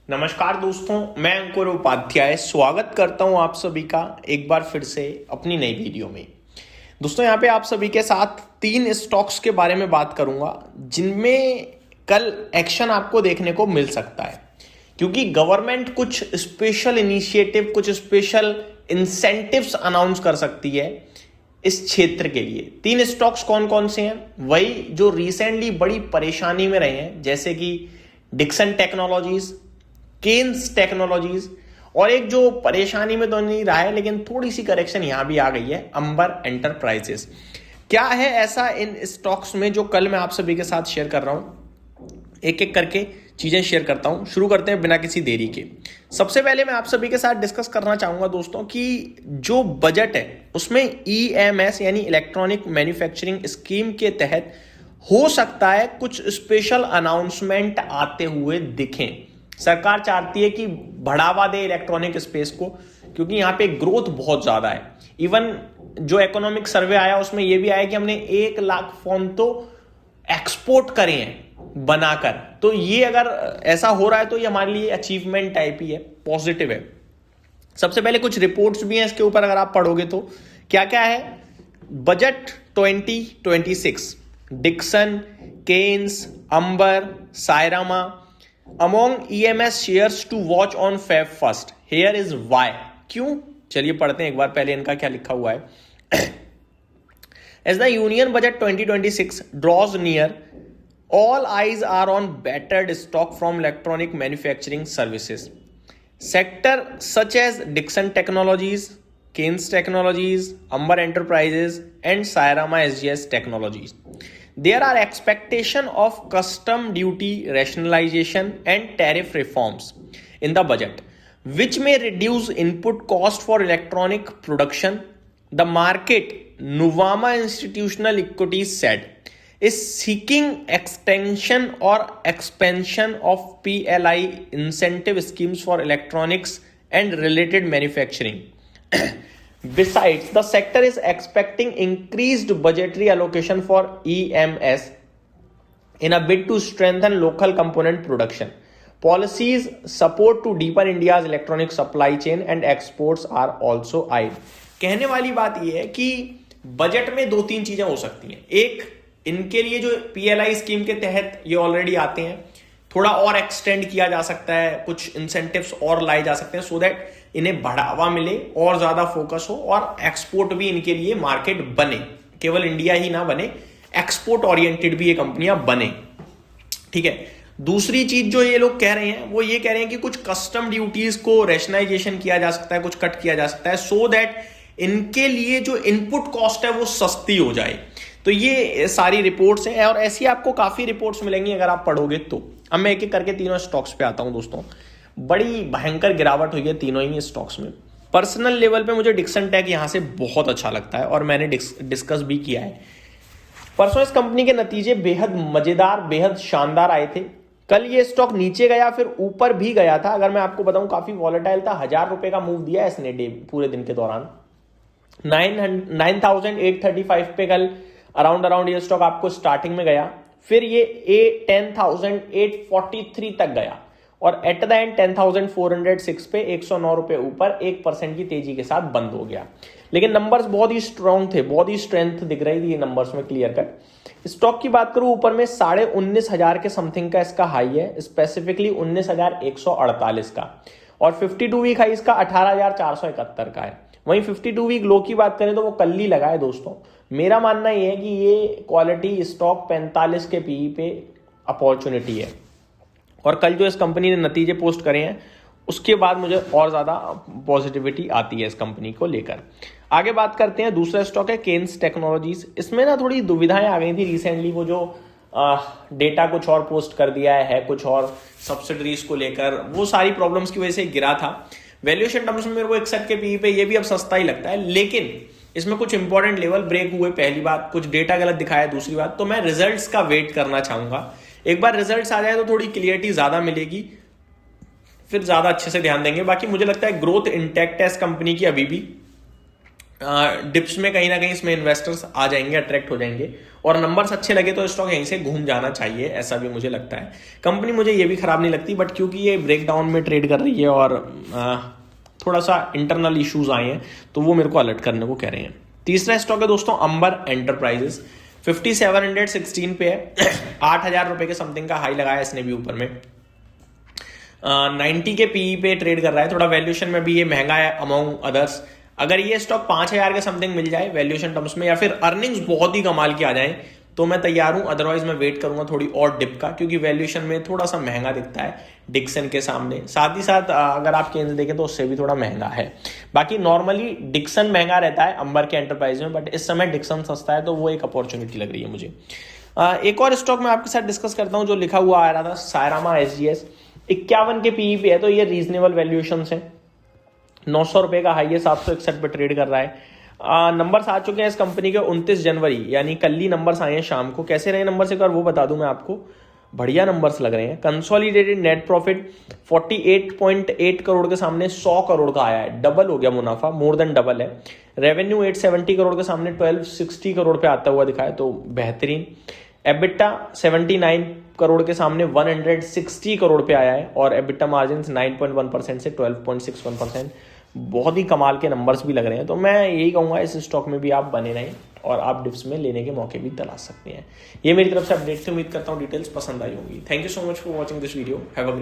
नमस्कार दोस्तों, मैं अंकुर उपाध्याय स्वागत करता हूं आप सभी का एक बार फिर से अपनी नई वीडियो में। दोस्तों यहाँ पे आप सभी के साथ 3 स्टॉक्स के बारे में बात करूंगा जिनमें कल एक्शन आपको देखने को मिल सकता है, क्योंकि गवर्नमेंट कुछ स्पेशल इनिशिएटिव, कुछ स्पेशल इंसेंटिव्स अनाउंस कर सकती है इस क्षेत्र के लिए। 3 स्टॉक्स कौन कौन से हैं? वही जो रिसेंटली बड़ी परेशानी में रहे हैं, जैसे कि डिक्सन टेक्नोलॉजीज, केन्स टेक्नोलॉजीज, और एक जो परेशानी में तो नहीं रहा है लेकिन थोड़ी सी करेक्शन यहां भी आ गई है, अंबर एंटरप्राइजेस। क्या है ऐसा इन स्टॉक्स में जो कल मैं आप सभी के साथ शेयर कर रहा हूं? एक एक करके चीजें शेयर करता हूं। शुरू करते हैं बिना किसी देरी के। सबसे पहले मैं आप सभी के साथ डिस्कस करना चाहूंगा दोस्तों कि जो बजट है उसमें EMS यानी इलेक्ट्रॉनिक मैन्युफैक्चरिंग स्कीम के तहत हो सकता है कुछ स्पेशल अनाउंसमेंट आते हुए दिखें। सरकार चाहती है कि बढ़ावा दे इलेक्ट्रॉनिक स्पेस को, क्योंकि यहां पे ग्रोथ बहुत ज्यादा है। इवन जो इकोनॉमिक सर्वे आया उसमें यह भी आया कि हमने 1 लाख फोन तो एक्सपोर्ट करे हैं बनाकर। तो ये अगर ऐसा हो रहा है तो ये हमारे लिए अचीवमेंट टाइप ही है, पॉजिटिव है। सबसे पहले कुछ रिपोर्ट्स भी हैं इसके ऊपर, अगर आप पढ़ोगे तो क्या क्या है। Budget 2026, Dixon, Keynes, Ambar, सायरामा among EMS shares to watch on Feb 1st. Here is why. क्यों? चलिए पढ़ते हैं एक बार पहले इनका क्या लिखा हुआ है। As the Union Budget 2026 draws near, all eyes are on battered stock from electronic manufacturing services. Sector such as Dixon Technologies, Kaynes Technologies, Amber Enterprises, and Sairama SGS Technologies. There are expectation of custom duty rationalization and tariff reforms in the budget, which may reduce input cost for electronic production. The market, Nuvama Institutional Equities said, is seeking extension or expansion of PLI incentive schemes for electronics and related manufacturing. Besides, the sector is expecting increased budgetary allocation for EMS in a bid to strengthen local component production. Policies support to deepen India's electronic supply chain and exports are also eyed. कहने वाली बात यह है कि budget में 2-3 चीजें हो सकती हैं। एक, इनके लिए जो PLI स्कीम के तहत ये ऑलरेडी आते हैं, थोड़ा और एक्सटेंड किया जा सकता है, कुछ इंसेंटिव्स और लाए जा सकते हैं सो दैट इन्हें बढ़ावा मिले और ज्यादा फोकस हो और एक्सपोर्ट भी इनके लिए मार्केट बने। केवल इंडिया ही ना बने, एक्सपोर्ट ओरिएंटेड भी ये कंपनियां बने। ठीक है। दूसरी चीज जो ये लोग कह रहे हैं वो ये कह रहे हैं कि कुछ कस्टम ड्यूटीज को रैशनलाइजेशन किया जा सकता है, कुछ कट किया जा सकता है सो दैट इनके लिए जो इनपुट कॉस्ट है वो सस्ती हो जाए। तो ये सारी रिपोर्ट्स हैं और ऐसी आपको काफी रिपोर्ट्स मिलेंगी अगर आप पढ़ोगे तो। अब मैं एक एक करके तीनों स्टॉक्स पे आता हूं दोस्तों। बड़ी भयंकर गिरावट हुई है तीनों ही स्टॉक्स में। पर्सनल लेवल पे मुझे डिक्सन टेक यहां से बहुत अच्छा लगता है और मैंने डिस्कस भी किया है। परसों इस कंपनी के नतीजे बेहद मजेदार, बेहद शानदार आए थे। कल ये स्टॉक नीचे गया, फिर ऊपर भी गया था। अगर मैं आपको बताऊं काफी वॉलेटाइल था, 1000 रुपए का मूव दिया इसने पूरे दिन के दौरान। 9835 पे कल अराउंड ये स्टॉक आपको स्टार्टिंग में गया, फिर ये 10,843 तक गया और एट द एंड 10,406 पे 109 रुपए ऊपर 1% की तेजी के साथ बंद हो गया। लेकिन नंबर्स बहुत ही स्ट्रांग थे, बहुत ही स्ट्रेंथ दिख रही थी ये नंबर्स में क्लियर कट। स्टॉक की बात करूं, ऊपर में 19,500 के समथिंग का इसका हाई है, स्पेसिफिकली 19,148 का, और 52 वीक हाई इसका 18,471 का है। वहीं 52 वीक लो की बात करें तो वो कल ही लगा है दोस्तों। मेरा मानना यह है कि ये क्वालिटी स्टॉक 45 के पीई पे अपॉर्चुनिटी है और कल जो इस कंपनी ने नतीजे पोस्ट करे हैं उसके बाद मुझे और ज्यादा पॉजिटिविटी आती है इस कंपनी को लेकर। आगे बात करते हैं, दूसरा स्टॉक है केन्स टेक्नोलॉजीज। इसमें ना थोड़ी दुविधाएं आ गई थी रिसेंटली, वो जो डेटा कुछ और पोस्ट कर दिया है कुछ और सब्सिडरीज को लेकर, वो सारी प्रॉब्लम्स की वजह से गिरा था। वैल्यूएशन टर्म्स में मेरे को 61 के पीई पे ये भी अब सस्ता ही लगता है, लेकिन इसमें कुछ इंपॉर्टेंट लेवल ब्रेक हुए, पहली बात, कुछ डेटा गलत दिखाया, दूसरी बात तो मैं रिजल्ट्स का वेट करना चाहूंगा। एक बार रिजल्ट्स आ जाए तो थोड़ी क्लियरिटी ज्यादा मिलेगी, फिर ज्यादा अच्छे से ध्यान देंगे। बाकी मुझे लगता है ग्रोथ इंटैक्ट है इस कंपनी की अभी भी। डिप्स में कहीं ना कहीं इसमें इन्वेस्टर्स आ जाएंगे, अट्रैक्ट हो जाएंगे, और नंबर्स अच्छे लगे तो स्टॉक यहीं से घूम जाना चाहिए, ऐसा भी मुझे लगता है। कंपनी मुझे ये भी खराब नहीं लगती, बट क्योंकि ये ब्रेकडाउन में ट्रेड कर रही है और थोड़ा सा इंटरनल इश्यूज आए हैं तो वो मेरे को अलर्ट करने को कह रहे हैं। तीसरा स्टॉक है दोस्तों अंबर एंटरप्राइजेस, 5716 पे है। 8,000 रुपए के समथिंग का हाई लगाया इसने भी ऊपर में। 90 के पीई पे ट्रेड कर रहा है, थोड़ा वैल्यूएशन में भी ये महंगा है अमॉन्ग अदर्स। अगर ये स्टॉक 5,000 के समथिंग मिल जाए वैल्यूएशन टर्म्स में, या फिर अर्निंग्स बहुत ही कमाल की आ जाए, तो मैं तैयार हूं। अदरवाइज मैं वेट करूंगा थोड़ी और डिप का, क्योंकि वैल्यूएशन में थोड़ा सा महंगा दिखता है डिक्सन के सामने। साथ ही साथ अगर आप केंद्र देखें तो उससे भी थोड़ा महंगा है। बाकी नॉर्मली डिक्सन महंगा रहता है अंबर के एंटरप्राइज में, बट इस समय डिक्सन सस्ता है, तो वो एक अपॉर्चुनिटी लग रही है मुझे। एक और स्टॉक मैं आपके साथ डिस्कस करता हूं जो लिखा हुआ आ रहा था, सायरामा एसजीएस। 51 के पीई पे है, तो ये रीजनेबल वैल्यूएशन है। 900 रुपए का हाई है, 761 पे ट्रेड कर रहा है। नंबर्स आ चुके हैं इस कंपनी के 29 जनवरी, यानी कल ही नंबर्स आए हैं शाम को। कैसे रहे नंबर्स एक बार वो बता दूं मैं आपको, बढ़िया नंबर्स लग रहे हैं। कंसोलिडेटेड नेट प्रॉफिट 48.8 करोड़ के सामने 100 करोड़ का आया है, डबल हो गया मुनाफा, मोर देन डबल है। रेवेन्यू 870 करोड़ के सामने 1260 करोड़ पे आता हुआ दिखा है, तो बेहतरीन। एबिटा 79 करोड़ के सामने 160 करोड़ पे आया है, और एबिटा मार्जिन 9.1% से 12.61%, बहुत ही कमाल के नंबर्स भी लग रहे हैं। तो मैं यही कहूंगा इस स्टॉक में भी आप बने रहें, और आप डिप्स में लेने के मौके भी तलाश सकते हैं। ये मेरी तरफ से अपडेट से, उम्मीद करता हूँ डिटेल्स पसंद आई होंगी। Thank you so much for watching this video. Have a great